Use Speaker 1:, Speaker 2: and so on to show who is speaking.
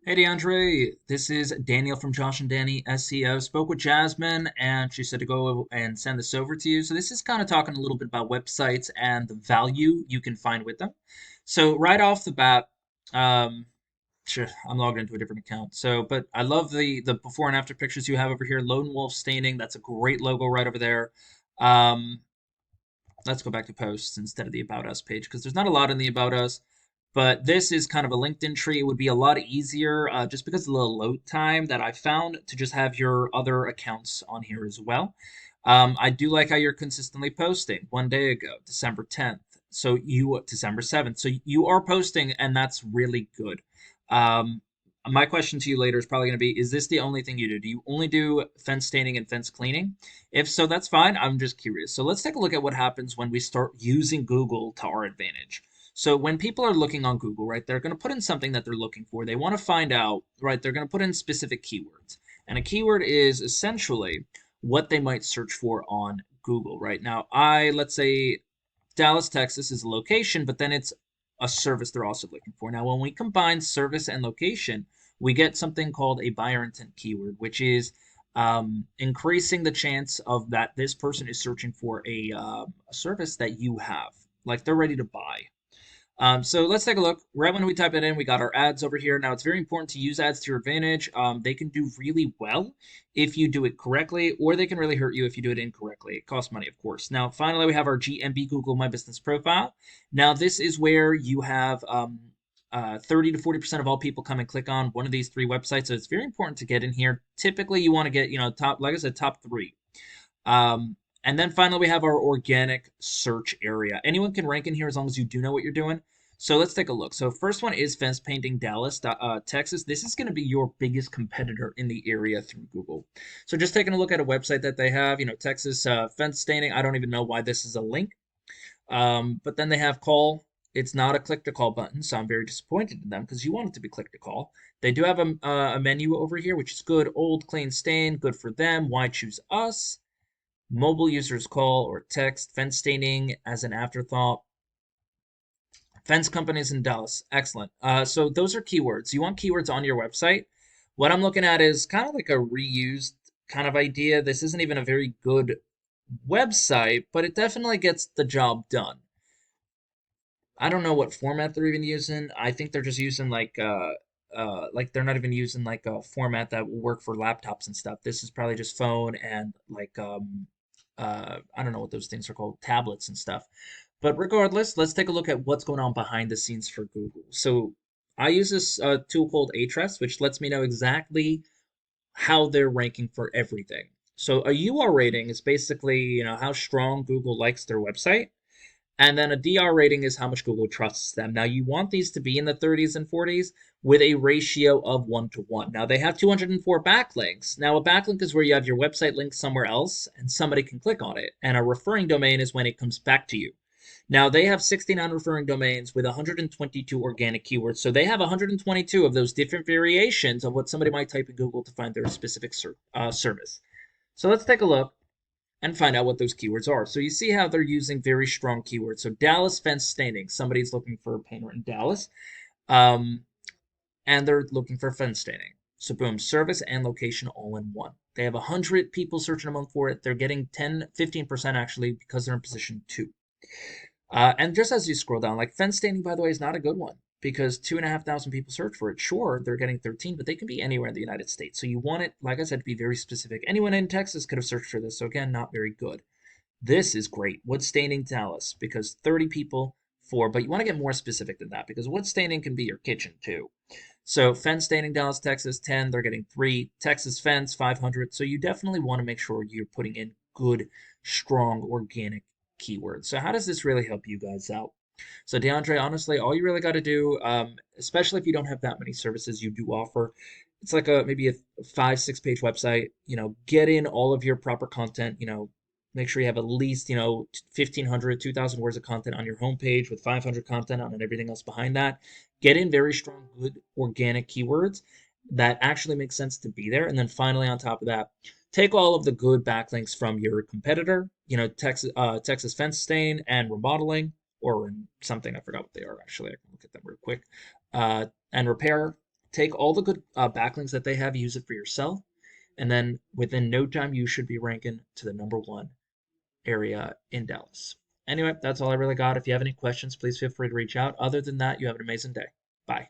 Speaker 1: Hey DeAndre, this is Daniel from Josh and Danny SEO. Spoke with Jasmine and she said to go and send this over to you. So this is kind of talking a little bit about websites and the value you can find with them. So right off the bat, um, sure, I'm logged into a different account. But I love the before and after pictures you have over here. Lone Wolf Staining, that's a great logo right over there. Um, let's go back to posts instead of the About Us page because there's not a lot in the About Us. But this is kind of a LinkedIn tree. It would be a lot easier just because of the load time that I found to just have your other accounts on here as well. I do like how you're consistently posting. One day ago, December 10th. December 7th. So you are posting, and that's really good. Um, my question to you later is probably going to be, is this the only thing you do? Do you only do fence staining and fence cleaning? If so, that's fine. I'm just curious. So let's take a look at what happens when we start using Google to our advantage. So when people are looking on Google, right, they're going to put in something that they're looking for. They want to find out, right, they're going to put in specific keywords. And a keyword is essentially what they might search for on Google, right? Now, let's say Dallas, Texas is a location, but then it's a service they're also looking for. Now, when we combine service and location, we get something called a buyer intent keyword, which is increasing the chance of that this person is searching for a service that you have, like they're ready to buy. So let's take a look. Right when we type it in, we got our ads over here. Now, it's very important to use ads to your advantage. They can do really well if you do it correctly, or they can really hurt you if you do it incorrectly. It costs money, of course. Now, finally, we have our GMB Google My Business profile. Now, this is where you have 30 to 40% of all people come and click on one of these three websites. So it's very important to get in here. Typically, you want to get, top, like I said, top three. And then finally, we have our organic search area. Anyone can rank in here as long as you do know what you're doing. So let's take a look. So first one is Fence Painting Dallas, Texas. This is going to be your biggest competitor in the area through Google. So just taking a look at a website that they have, Texas Fence Staining. I don't even know why this is a link. But then they have call. It's not a click to call button, so I'm very disappointed in them because you want it to be click to call. They do have a menu over here, which is good. Old, clean, stain, good for them. Why choose us? Mobile users call or text, fence staining as an afterthought, fence companies in Dallas. Excellent. So those are keywords. You want keywords on your website. What I'm looking at is kind of like a reused kind of idea. This isn't even a very good website, but it definitely gets the job done. I don't know what format they're even using. I think they're just using like they're not even using like a format that will work for laptops and stuff. This is probably just phone and I don't know what those things are called, tablets and stuff. But regardless, let's take a look at what's going on behind the scenes for Google. So I use this tool called Ahrefs, which lets me know exactly how they're ranking for everything. So a UR rating is basically, how strong Google likes their website. And then a DR rating is how much Google trusts them. Now, you want these to be in the 30s and 40s with a ratio of 1 to 1. Now, they have 204 backlinks. Now, a backlink is where you have your website linked somewhere else and somebody can click on it. And a referring domain is when it comes back to you. Now, they have 69 referring domains with 122 organic keywords. So they have 122 of those different variations of what somebody might type in Google to find their specific service. So let's take a look and find out what those keywords are. So you see how they're using very strong keywords. So Dallas fence staining, somebody's looking for a painter in Dallas, um, and they're looking for fence staining. So boom, service and location all in one. They have 100 people searching among for it. They're getting 10, 15% actually because they're in position 2. And just as you scroll down, like fence staining, by the way, is not a good one because 2,500 people search for it. Sure, they're getting 13, but they can be anywhere in the United States. So you want it, like I said, to be very specific. Anyone in Texas could have searched for this. So again, not very good. This is great. Wood staining Dallas because 30 people for, but you want to get more specific than that because wood staining can be your kitchen too. So fence staining Dallas, Texas, 10, they're getting 3. Texas fence, 500. So you definitely want to make sure you're putting in good, strong, organic keywords. So how does this really help you guys out? So DeAndre, honestly, all you really got to do, especially if you don't have that many services you do offer, it's like maybe a 5, 6 page website. Get in all of your proper content. Make sure you have at least 1,500, 2,000 words of content on your homepage with 500 content on and everything else behind that. Get in very strong, good organic keywords that actually make sense to be there, and then finally on top of that, take all of the good backlinks from your competitor. Texas fence stain and remodeling, or something I forgot what they are actually. I can look at them real quick. And repair Take all the good backlinks that they have, use it for yourself, and then within no time, you should be ranking to the #1 area in Dallas. Anyway, that's all I really got. If you have any questions, please feel free to reach out. Other than that, you have an amazing day. Bye.